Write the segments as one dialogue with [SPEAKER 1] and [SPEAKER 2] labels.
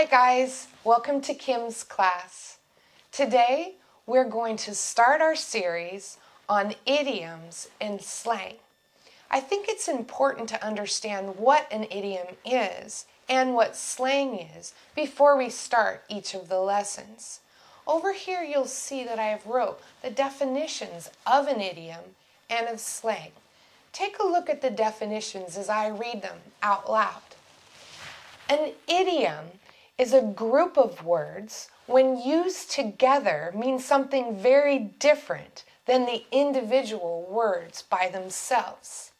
[SPEAKER 1] Hi guys, welcome to Kim's class. Today we're going to start our series on idioms and slang. I think it's important to understand what an idiom is and what slang is before we start each of the lessons. Over here you'll see that I have wrote the definitions of an idiom and of slang. Take a look at the definitions as I read them out loud. An idiom is a group of words when used together means something very different than the individual words by themselves.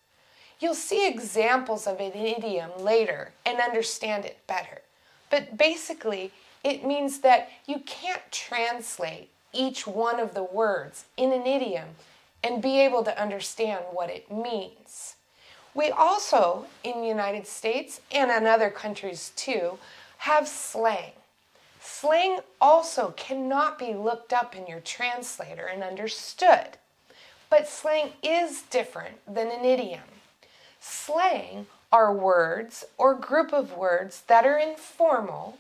[SPEAKER 1] You'll see examples of an idiom later and understand it better. But basically, it means that you can't translate each one of the words in an idiom and be able to understand what it means. We also, in the United States and in other countries too, have slang. Slang also cannot be looked up in your translator and understood. But slang is different than an idiom. Slang are words or group of words that are informal,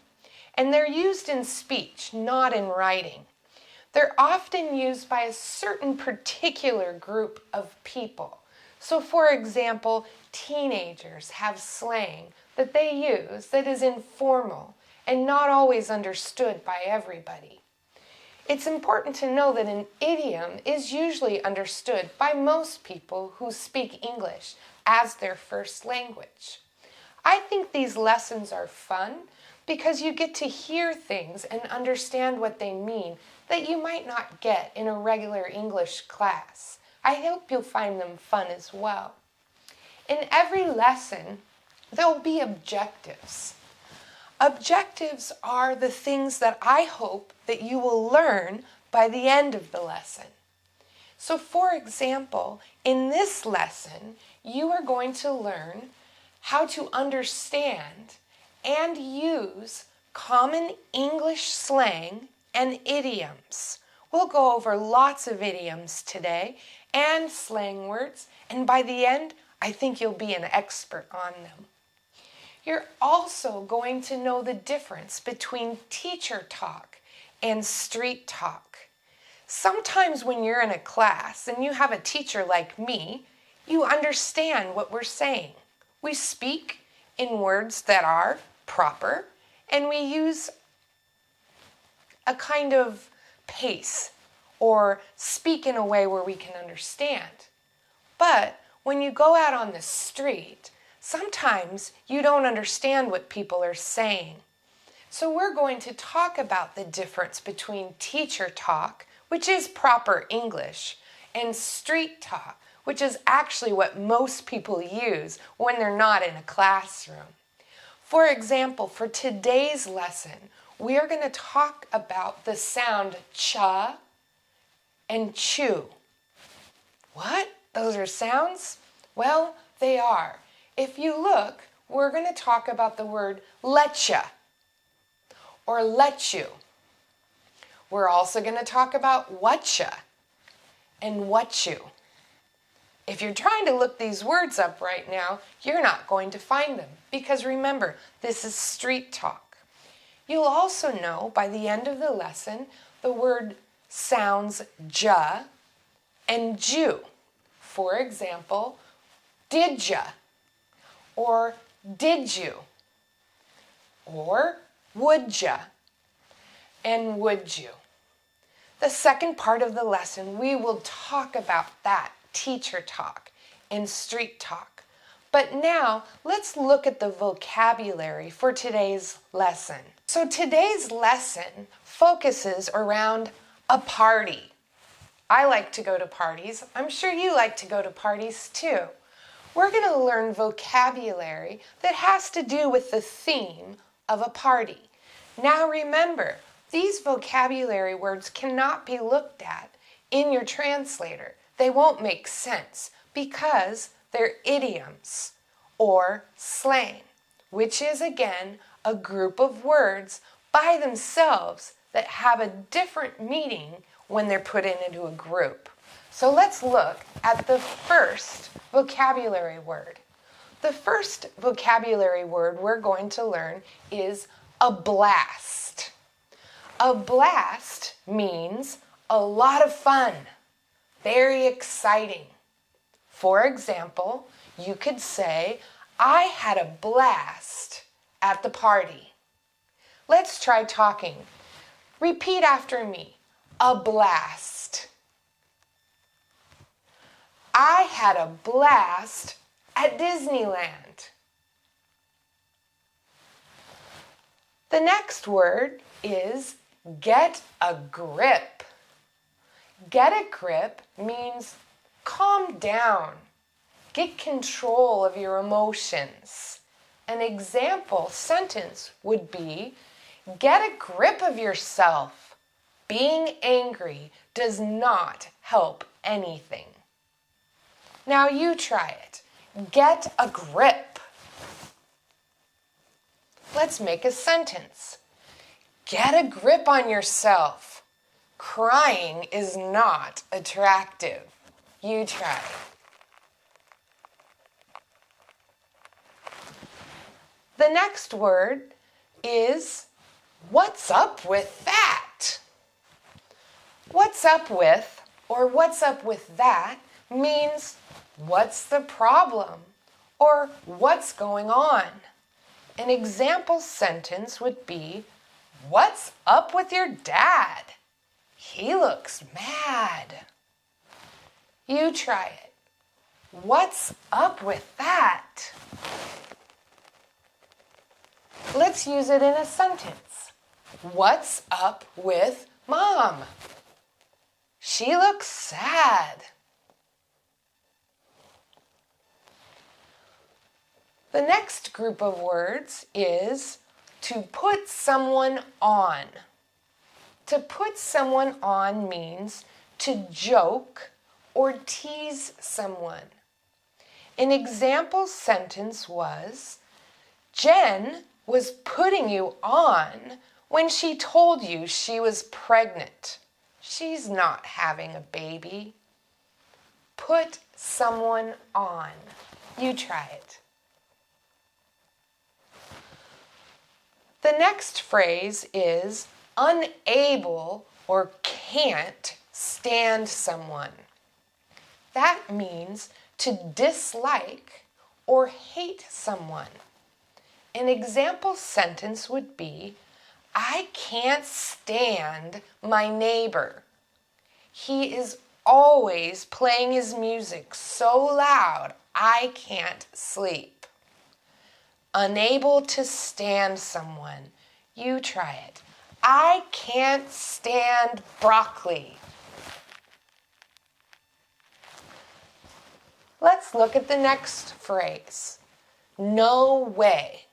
[SPEAKER 1] and they're used in speech, not in writing. They're often used by a certain particular group of people. So for example, teenagers have slang that they use that is informal and not always understood by everybody. It's important to know that an idiom is usually understood by most people who speak English as their first language. I think these lessons are fun because you get to hear things and understand what they mean that you might not get in a regular English class. I hope you'll find them fun as well. In every lesson, there will be objectives. Objectives are the things that I hope that you will learn by the end of the lesson. So for example, in this lesson, you are going to learn how to understand and use common English slang and idioms. We'll go over lots of idioms today and slang words, and by the end, I think you'll be an expert on them. You're also going to know the difference between teacher talk and street talk. Sometimes when you're in a class and you have a teacher like me, you understand what we're saying. We speak in words that are proper, and we use a kind of pace or speak in a way where we can understand. But when you go out on the street, sometimes you don't understand what people are saying. So we're going to talk about the difference between teacher talk, which is proper English, and street talk, which is actually what most people use when they're not in a classroom. For example, for today's lesson, we are going to talk about the sound cha and chew. What? Those are sounds? Well, they are. If you look, we're going to talk about the word letcha or let you. We're also going to talk about whatcha and what you. If you're trying to look these words up right now, you're not going to find them because remember, this is street talk. You'll also know by the end of the lesson the word sounds ja and ju. For example, did ya, or did you, or would ya, and would you. The second part of the lesson, we will talk about that, teacher talk and street talk. But now, let's look at the vocabulary for today's lesson. So today's lesson focuses around a party. I like to go to parties. I'm sure you like to go to parties too. We're going to learn vocabulary that has to do with the theme of a party. Now remember, these vocabulary words cannot be looked at in your translator. They won't make sense because they're idioms or slang, which is again a group of words by themselves that have a different meaning when they're put into a group. So let's look at the first vocabulary word. The first vocabulary word we're going to learn is a blast. A blast means a lot of fun, very exciting. For example, you could say, I had a blast at the party. Let's try talking. Repeat after me. A blast. I had a blast at Disneyland. The next word is get a grip. Get a grip means calm down. Get control of your emotions. An example sentence would be, get a grip of yourself. Being angry does not help anything. Now you try it. Get a grip. Let's make a sentence. Get a grip on yourself. Crying is not attractive. You try. The next word is, what's up with that? What's up with, or what's up with that, means what's the problem, or what's going on. An example sentence would be, what's up with your dad? He looks mad. You try it. What's up with that? Let's use it in a sentence. What's up with Mom? She looks sad. The next group of words is to put someone on. To put someone on means to joke or tease someone. An example sentence was, Jen was putting you on when she told you she was pregnant. She's not having a baby. Put someone on. You try it. The next phrase is unable or can't stand someone. That means to dislike or hate someone. An example sentence would be, I can't stand my neighbor. He is always playing his music so loud I can't sleep. Unable to stand someone. You try it. I can't stand broccoli. Let's look at the next phrase. No way.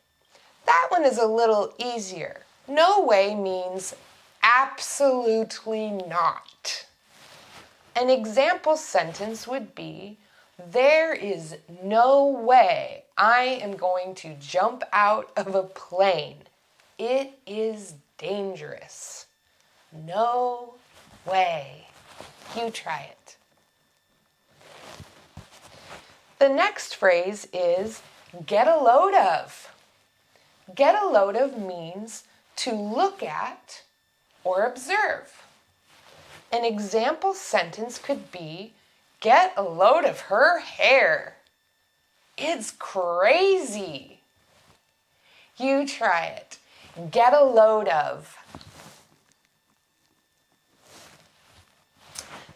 [SPEAKER 1] That one is a little easier. No way means absolutely not. An example sentence would be, there is no way I am going to jump out of a plane. It is dangerous. No way. You try it. The next phrase is get a load of. Get a load of means to look at or observe. An example sentence could be, get a load of her hair. It's crazy. You try it. Get a load of.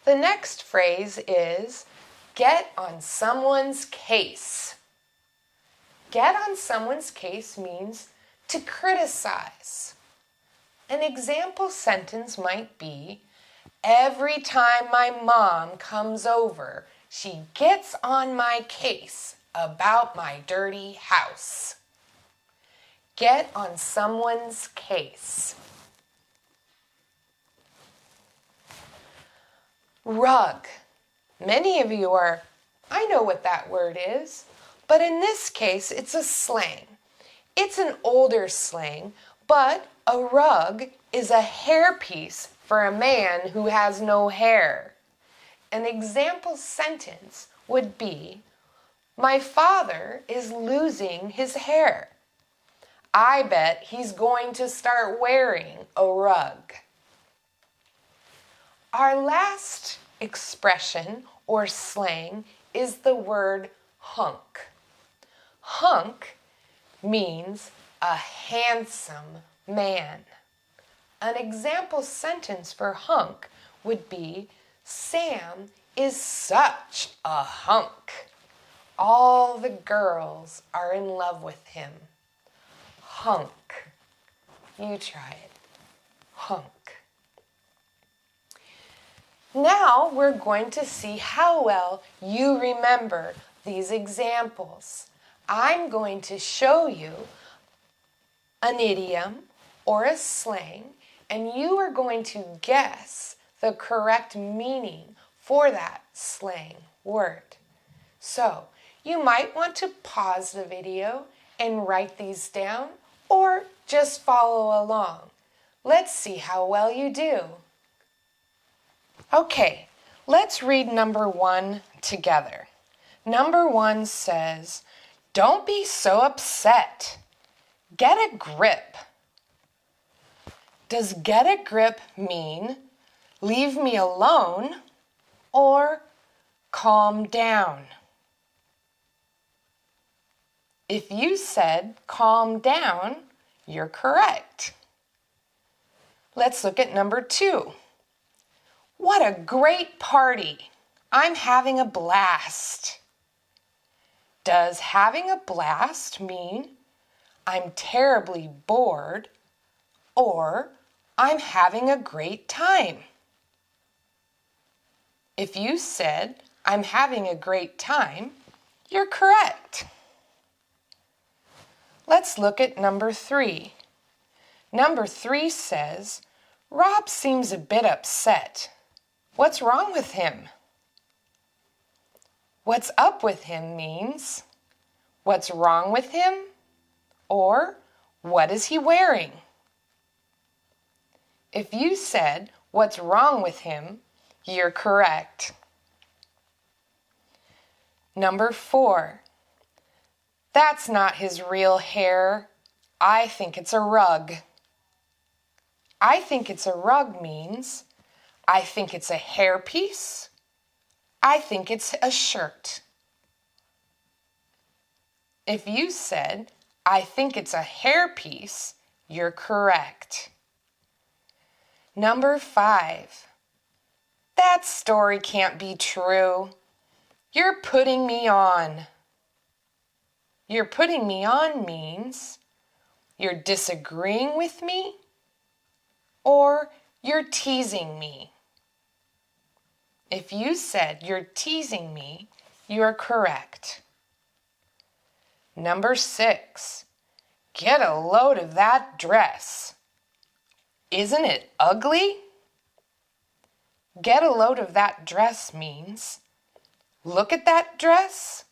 [SPEAKER 1] The next phrase is get on someone's case. Get on someone's case means to criticize. An example sentence might be, every time my mom comes over, she gets on my case about my dirty house. Get on someone's case. Rug. Many of you are, I know what that word is, but in this case, it's a slang. It's an older slang, but a rug is a hairpiece for a man who has no hair. An example sentence would be, my father is losing his hair. I bet he's going to start wearing a rug. Our last expression or slang is the word hunk. Hunk means a handsome man. An example sentence for hunk would be, Sam is such a hunk. All the girls are in love with him. Hunk. You try it. Hunk. Now we're going to see how well you remember these examples. I'm going to show you an idiom or a slang, and you are going to guess the correct meaning for that slang word. So, you might want to pause the video and write these down, or just follow along. Let's see how well you do. Okay, let's read number 1 together. Number 1 says, "Don't be so upset. Get a grip." Does get a grip mean leave me alone or calm down? If you said calm down, you're correct. Let's look at number 2. What a great party. I'm having a blast. Does having a blast mean I'm terribly bored or I'm having a great time? If you said I'm having a great time, you're correct. Let's look at number 3. Number 3 says, Rob seems a bit upset. What's wrong with him? What's up with him means what's wrong with him or what is he wearing? If you said what's wrong with him, you're correct. Number 4. That's not his real hair. I think it's a rug. I think it's a rug means I think it's a hairpiece. I think it's a shirt. If you said, I think it's a hairpiece, you're correct. Number 5. That story can't be true. You're putting me on. You're putting me on means you're disagreeing with me or you're teasing me. If you said you're teasing me, you're correct. Number 6. Get a load of that dress. Isn't it ugly? Get a load of that dress means look at that dress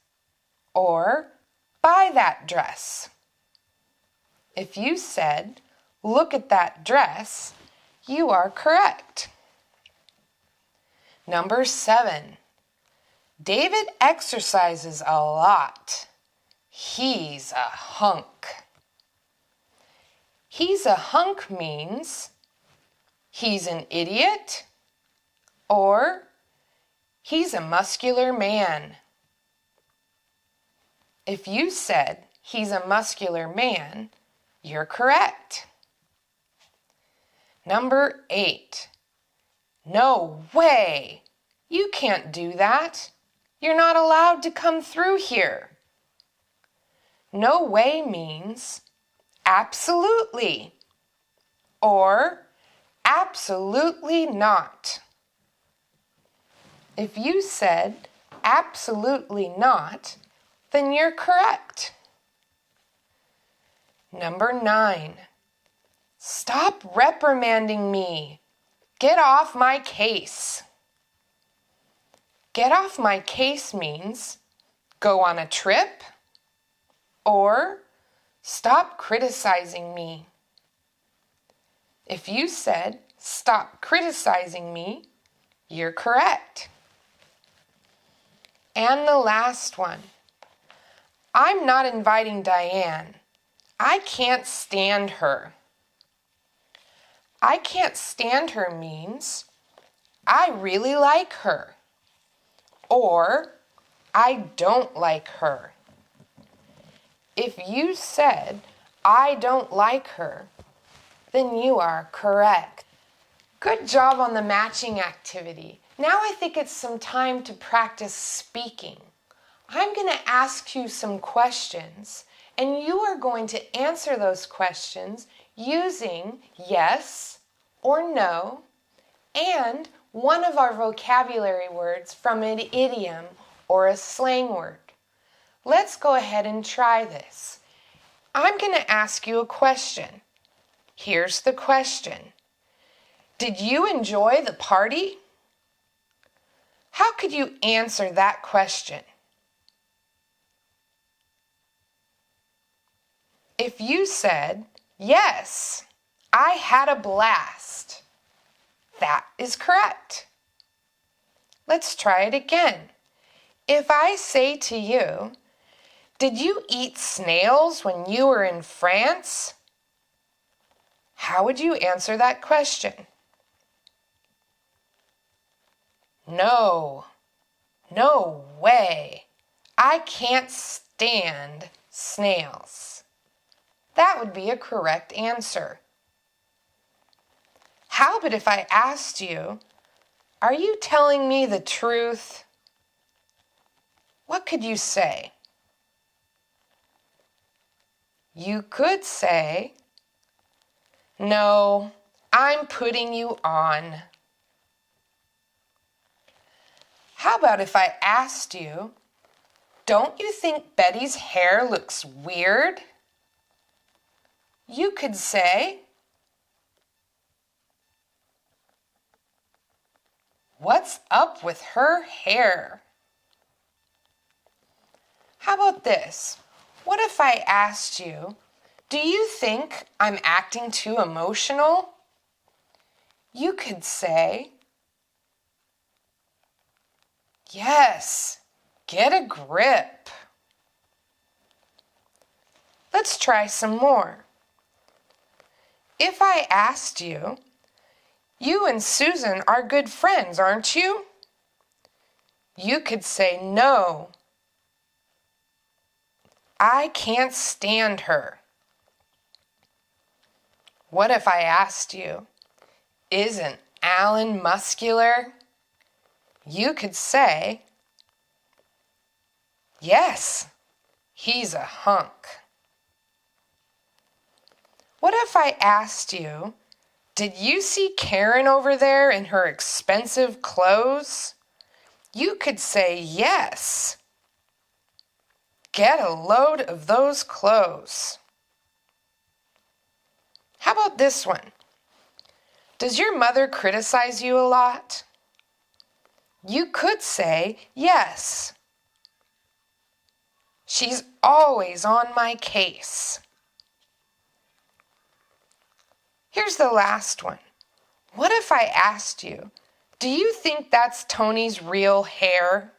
[SPEAKER 1] or buy that dress. If you said look at that dress, you are correct. Number 7. David exercises a lot. He's a hunk. He's a hunk means he's an idiot or he's a muscular man. If you said he's a muscular man, you're correct. Number 8. No way! You can't do that. You're not allowed to come through here. No way means absolutely or absolutely not. If you said absolutely not, then you're correct. Number 9. Stop reprimanding me. Get off my case. Get off my case means go on a trip or stop criticizing me. If you said stop criticizing me, you're correct. And the last one. I'm not inviting Diane. I can't stand her. I can't stand her means I really like her, or I don't like her. If you said, I don't like her, then you are correct. Good job on the matching activity. Now I think it's some time to practice speaking. I'm going to ask you some questions, and you are going to answer those questions using yes or no and one of our vocabulary words from an idiom or a slang word. Let's go ahead and try this. I'm going to ask you a question. Here's the question. Did you enjoy the party? How could you answer that question? If you said, yes, I had a blast, that is correct. Let's try it again. If I say to you, did you eat snails when you were in France? How would you answer that question? No, no way. I can't stand snails. That would be a correct answer. How about if I asked you, are you telling me the truth? What could you say? You could say, no, I'm putting you on. How about if I asked you, don't you think Betty's hair looks weird? You could say, what's up with her hair? How about this? What if I asked you, do you think I'm acting too emotional? You could say, yes, get a grip. Let's try some more. If I asked you, you and Susan are good friends, aren't you? You could say, no, I can't stand her. What if I asked you, isn't Alan muscular? You could say, yes, he's a hunk. What if I asked you, did you see Karen over there in her expensive clothes? You could say, yes. Get a load of those clothes. How about this one? Does your mother criticize you a lot? You could say, yes. She's always on my case. Here's the last one. What if I asked you, do you think that's Tony's real hair?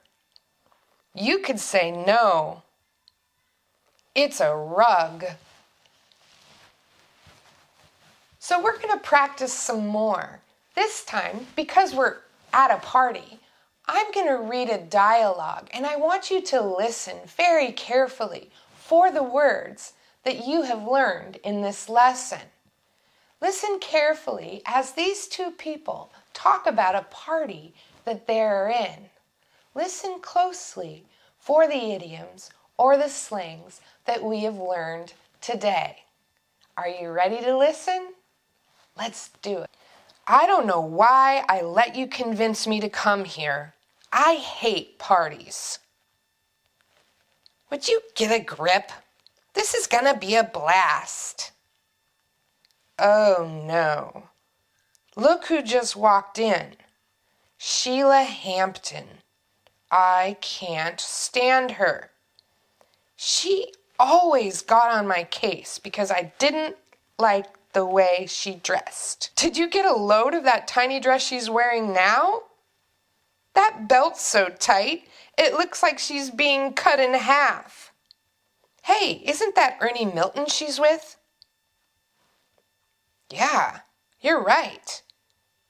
[SPEAKER 1] You could say, no. It's a rug. So we're going to practice some more. This time, because we're at a party, I'm going to read a dialogue, and I want you to listen very carefully for the words that you have learned in this lesson. Listen carefully as these two people talk about a party that they're in. Listen closely for the idioms or the slangs that we have learned today. Are you ready to listen? Let's do it. I don't know why I let you convince me to come here. I hate parties. Would you get a grip? This is gonna be a blast. Oh no. Look who just walked in. Sheila Hampton. I can't stand her. She always got on my case because I didn't like the way she dressed. Did you get a load of that tiny dress she's wearing now? That belt's so tight, it looks like she's being cut in half. Hey, isn't that Ernie Milton she's with? Yeah, you're right.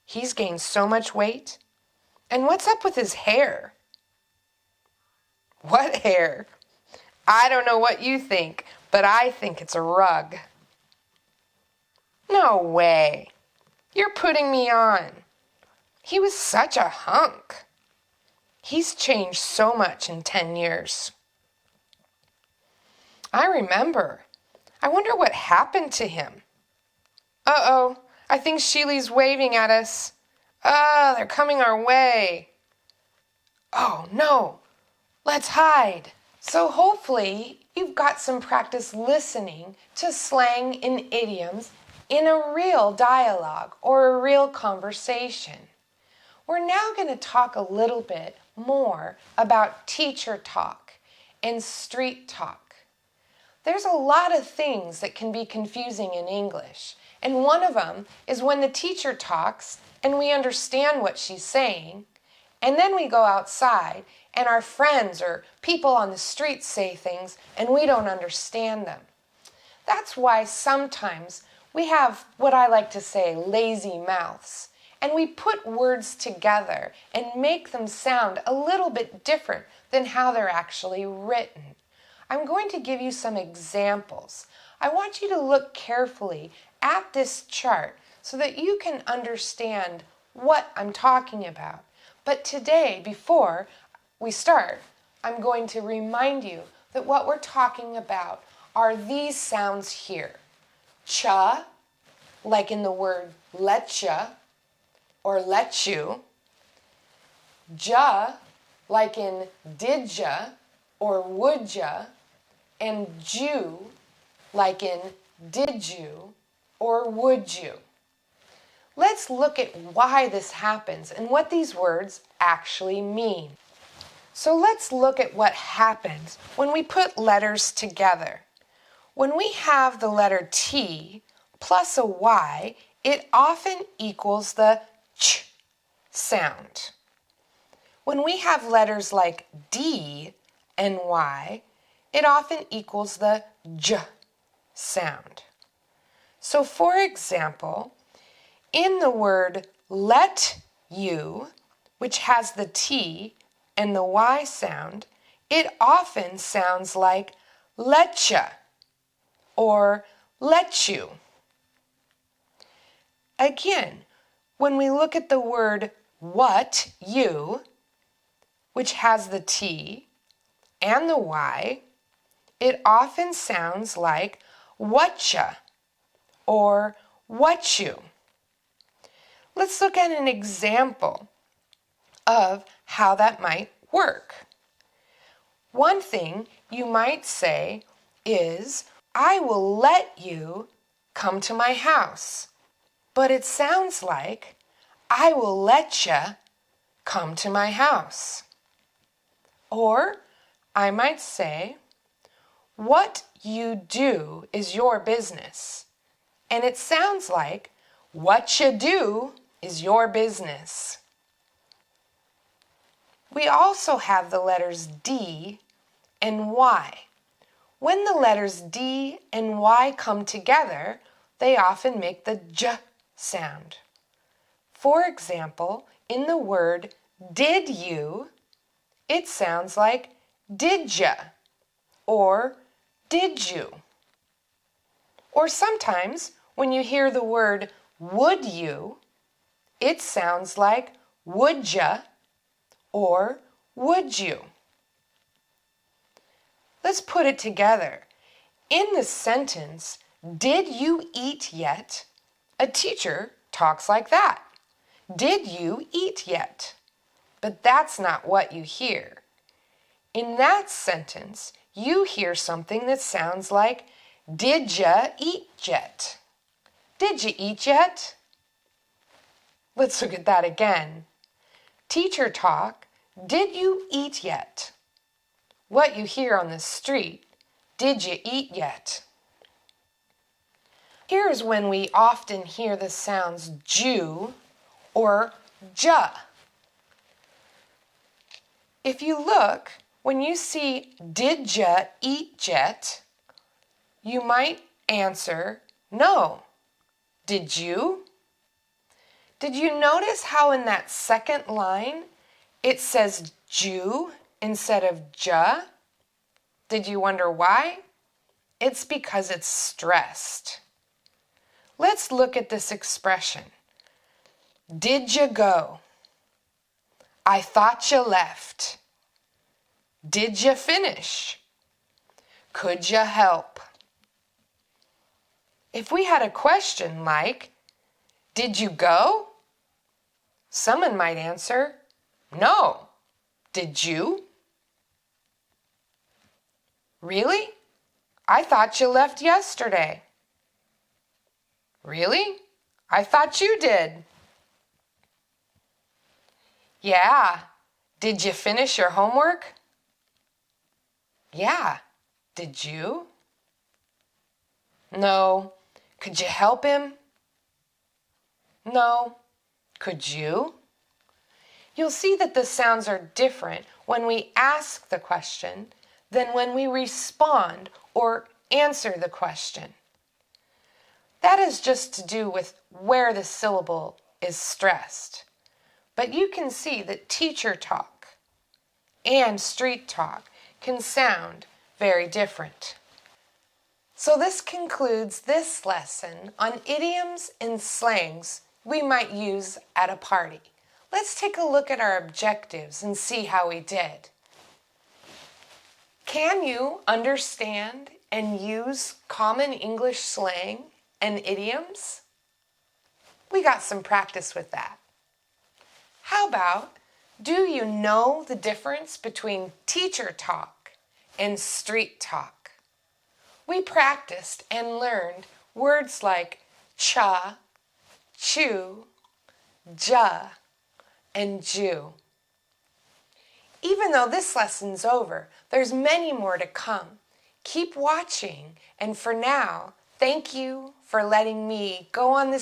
[SPEAKER 1] He's gained so much weight. And what's up with his hair? What hair? I don't know what you think, but I think it's a rug. No way. You're putting me on. He was such a hunk. He's changed so much in 10 years. I remember. I wonder what happened to him. Uh-oh, I think Sheely's waving at us. Ah, they're coming our way. Oh, no. Let's hide. So hopefully you've got some practice listening to slang and idioms in a real dialogue or a real conversation. We're now going to talk a little bit more about teacher talk and street talk. There's a lot of things that can be confusing in English, and one of them is when the teacher talks and we understand what she's saying, and then we go outside and our friends or people on the street say things and we don't understand them. That's why sometimes we have what I like to say lazy mouths, and we put words together and make them sound a little bit different than how they're actually written. I'm going to give you some examples. I want you to look carefully at this chart so that you can understand what I'm talking about. But today, before we start, I'm going to remind you that what we're talking about are these sounds here. Cha, like in the word letcha or let you. Ja, like in did ya or would ya. And Jew, like in did you or would you. Let's look at why this happens and what these words actually mean. So let's look at what happens when we put letters together. When we have the letter T plus a Y, it often equals the ch sound. When we have letters like D and Y, it often equals the j sound. So for example, in the word let you, which has the T and the Y sound, it often sounds like letcha or let you. Again, when we look at the word what you, which has the T and the Y, it often sounds like whatcha or what you. Let's look at an example of how that might work. One thing you might say is, I will let you come to my house. But it sounds like, I will let ya come to my house. Or I might say, what you do is your business. And it sounds like, what you do is your business. We also have the letters D and Y. When the letters D and Y come together, they often make the j sound. For example, in the word did you, it sounds like did ya or did you. Or sometimes when you hear the word would you, it sounds like would ya or would you. Let's put it together. In the sentence, did you eat yet? A teacher talks like that. Did you eat yet? But that's not what you hear. In that sentence, you hear something that sounds like, did ya eat yet? Did you eat yet? Let's look at that again. Teacher talk, did you eat yet? What you hear on the street, did you eat yet? Here's when we often hear the sounds Jew or ja. If you look, When you see did ya eat yet, you might answer no. Did you? Did you notice how in that second line it says Jew instead of ja? Did you wonder why? It's because it's stressed. Let's look at this expression. Did you go? I thought you left. Did you finish? Could you help? If we had a question like, did you go? Someone might answer, no. Did you? Really? I thought you left yesterday. Really? I thought you did. Yeah. Did you finish your homework? Yeah. Did you? No. Could you help him? No. Could you? You'll see that the sounds are different when we ask the question than when we respond or answer the question. That is just to do with where the syllable is stressed. But you can see that teacher talk and street talk can sound very different. So this concludes this lesson on idioms and slangs we might use at a party. Let's take a look at our objectives and see how we did. Can you understand and use common English slang and idioms? We got some practice with that. How about, do you know the difference between teacher talk and street talk? We practiced and learned words like cha, chew, ja, and Jew. Even though this lesson's over, there's many more to come. Keep watching, and for now, thank you for letting me go on this